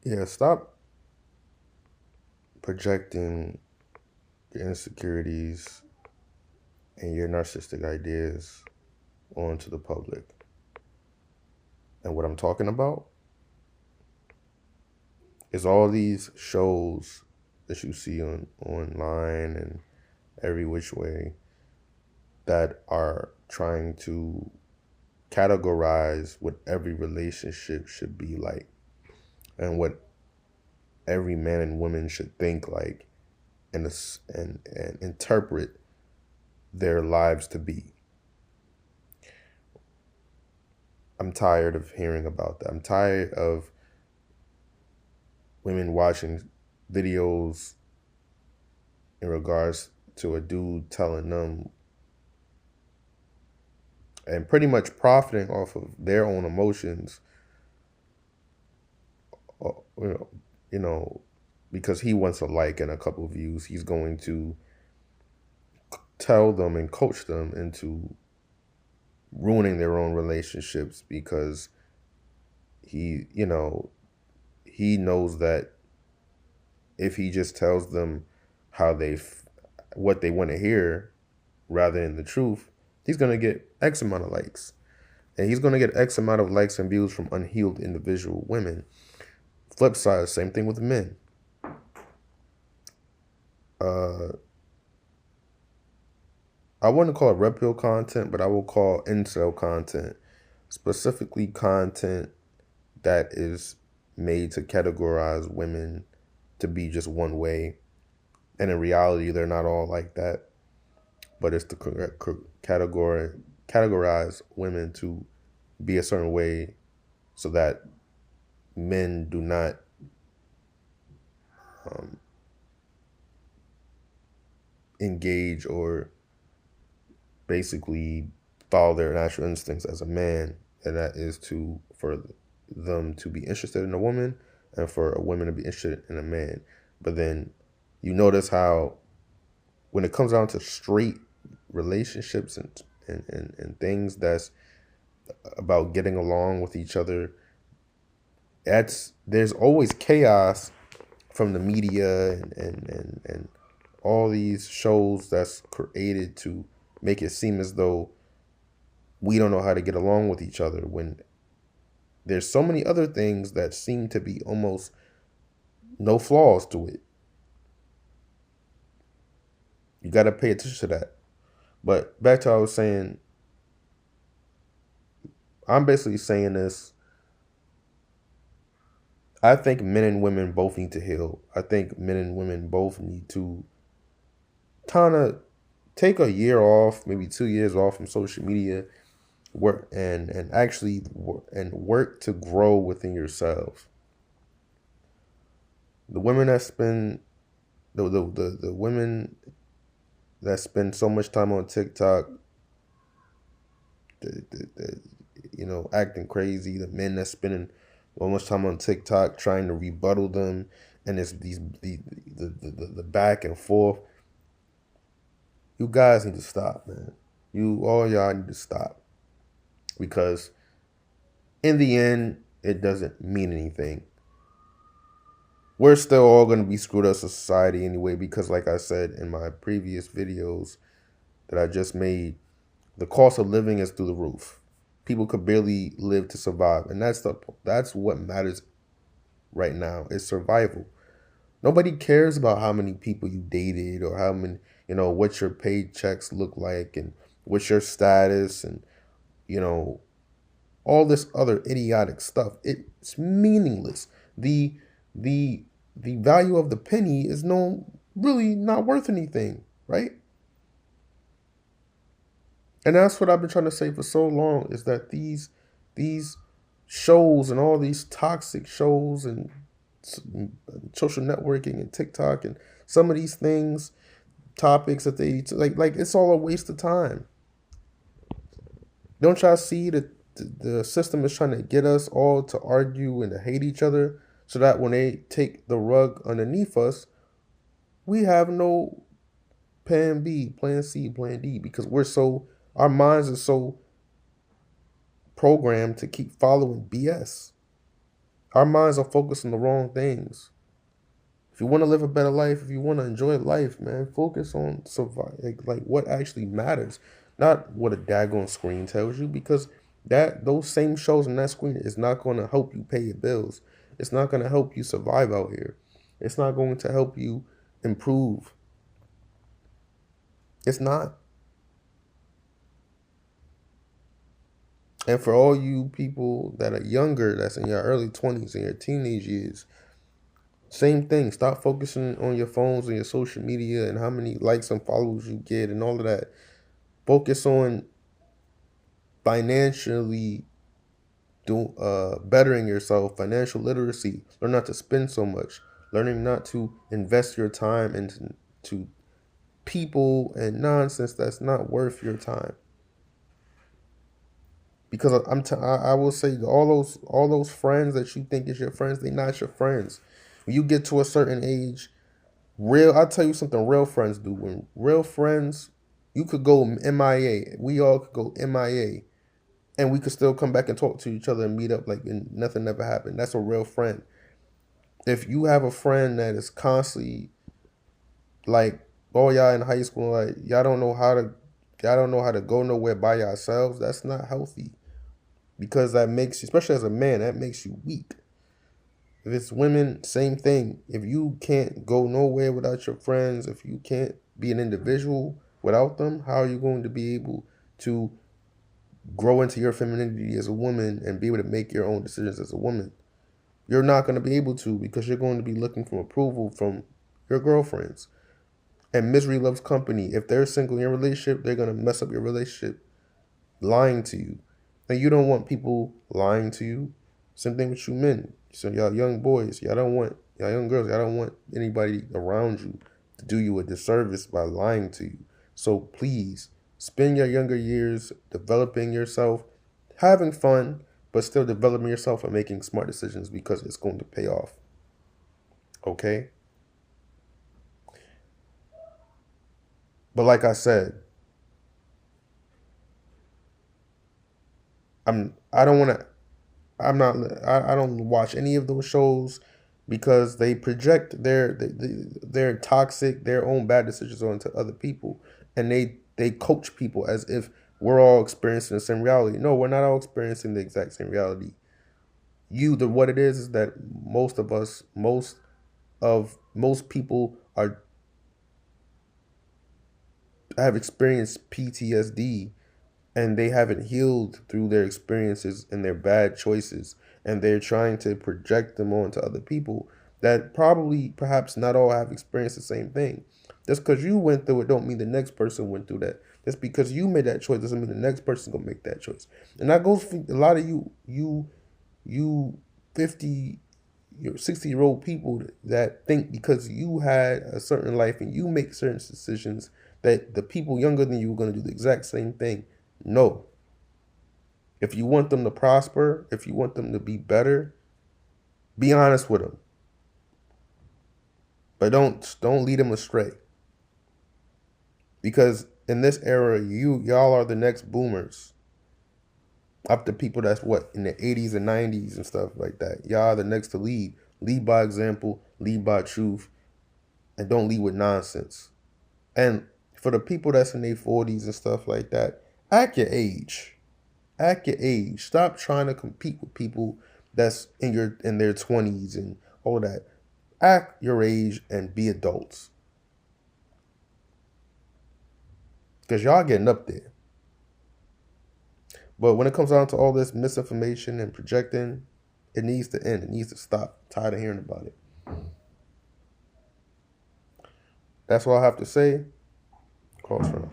Yeah, stop projecting your insecurities and your narcissistic ideas onto the public. And what I'm talking about is all these shows that you see on online and every which way that are trying to categorize what every relationship should be like and what every man and woman should think like and interpret their lives to be. I'm tired of hearing about that. I'm tired of women watching videos in regards to a dude telling them and pretty much profiting off of their own emotions, uh, you know, you know, because he wants a like and a couple of views, he's going to tell them and coach them into ruining their own relationships because he knows that if he just tells them how what they want to hear rather than the truth, he's going to get X amount of likes. And he's going to get X amount of likes and views from unhealed individual women. Flip side, same thing with men. Uh, I wouldn't call it red pill content, but I will call incel content. Specifically content that is made to categorize women to be just one way. And in reality, they're not all like that. But it's to categorize women to be a certain way so that men do not um, engage or basically follow their natural instincts as a man, and that is for them to be interested in a woman and for a woman to be interested in a man. But then you notice how when it comes down to straight relationships and things that's about getting along with each other, there's always chaos from the media and all these shows that's created to make it seem as though we don't know how to get along with each other when there's so many other things that seem to be almost no flaws to it. You got to pay attention to that. But back to what I was saying, I'm basically saying this. I think men and women both need to heal. I think men and women both need to kind of take a year off, maybe 2 years off from social media, work and actually work to grow within yourself. The women that spend the women that spend so much time on TikTok, acting crazy. The men that spending so much time on TikTok trying to rebuttal them, and it's the back and forth. You guys need to stop, man. All y'all need to stop because in the end, it doesn't mean anything. We're still all going to be screwed as a society anyway because, like I said in my previous videos that I just made, the cost of living is through the roof. People could barely live to survive, and that's what matters right now is survival. Nobody cares about how many people you dated or how many, what your paychecks look like and what's your status and, all this other idiotic stuff. It's meaningless. The the value of the penny is really not worth anything, right? And that's what I've been trying to say for so long is that these shows and all these toxic shows and social networking and TikTok and some of these things, topics that they like it's all a waste of time. Don't y'all see that the system is trying to get us all to argue and to hate each other so that when they take the rug underneath us, we have no plan B, plan C, plan D because our minds are so programmed to keep following BS. Our minds are focused on the wrong things. If you want to live a better life, if you want to enjoy life, man, focus on survive, like what actually matters, not what a daggone screen tells you. Because those same shows on that screen is not going to help you pay your bills. It's not going to help you survive out here. It's not going to help you improve. It's not. And for all you people that are younger, that's in your early 20s and your teenage years, same thing. Stop focusing on your phones and your social media and how many likes and followers you get and all of that. Focus on financially bettering yourself, financial literacy. Learn not to spend so much. Learning not to invest your time into people and nonsense that's not worth your time. Because I will say all those friends that you think is your friends, they're not your friends. When you get to a certain age, I'll tell you something real friends do. When real friends, you could go MIA. We all could go MIA. And we could still come back and talk to each other and meet up like nothing ever happened. That's a real friend. If you have a friend that is constantly like, oh, y'all in high school, like y'all don't know how to go nowhere by yourselves, that's not healthy. Because that makes you, especially as a man, that makes you weak. If it's women, same thing. If you can't go nowhere without your friends, if you can't be an individual without them, how are you going to be able to grow into your femininity as a woman and be able to make your own decisions as a woman? You're not going to be able to, because you're going to be looking for approval from your girlfriends. And misery loves company. If they're single in your relationship, they're going to mess up your relationship, lying to you. And you don't want people lying to you. Same thing with you men. So y'all young boys, y'all young girls, y'all don't want anybody around you to do you a disservice by lying to you. So please, spend your younger years developing yourself, having fun, but still developing yourself and making smart decisions, because it's going to pay off. Okay? But like I said, I don't want to I don't watch any of those shows, because they project their toxic, their own bad decisions onto other people, and they coach people as if we're all experiencing the same reality. No, we're not all experiencing the exact same reality. What it is that most people have experienced PTSD, and they haven't healed through their experiences and their bad choices, and they're trying to project them onto other people that perhaps not all have experienced the same thing. Just because you went through it don't mean the next person went through that. Just because you made that choice doesn't mean the next person gonna make that choice. And that goes for a lot of you 50 60-year-old people that think because you had a certain life and you make certain decisions that the people younger than you are going to do the exact same thing. No. If you want them to prosper, if you want them to be better, be honest with them. But don't lead them astray. Because in this era, y'all are the next boomers. Up to people that's in the 80s and 90s and stuff like that. Y'all are the next to lead. Lead by example, lead by truth, and don't lead with nonsense. And for the people that's in their 40s and stuff like that, act your age. Act your age. Stop trying to compete with people that's in their 20s and all that. Act your age and be adults. Because y'all getting up there. But when it comes down to all this misinformation and projecting, it needs to end. It needs to stop. I'm tired of hearing about it. That's all I have to say. Close for now.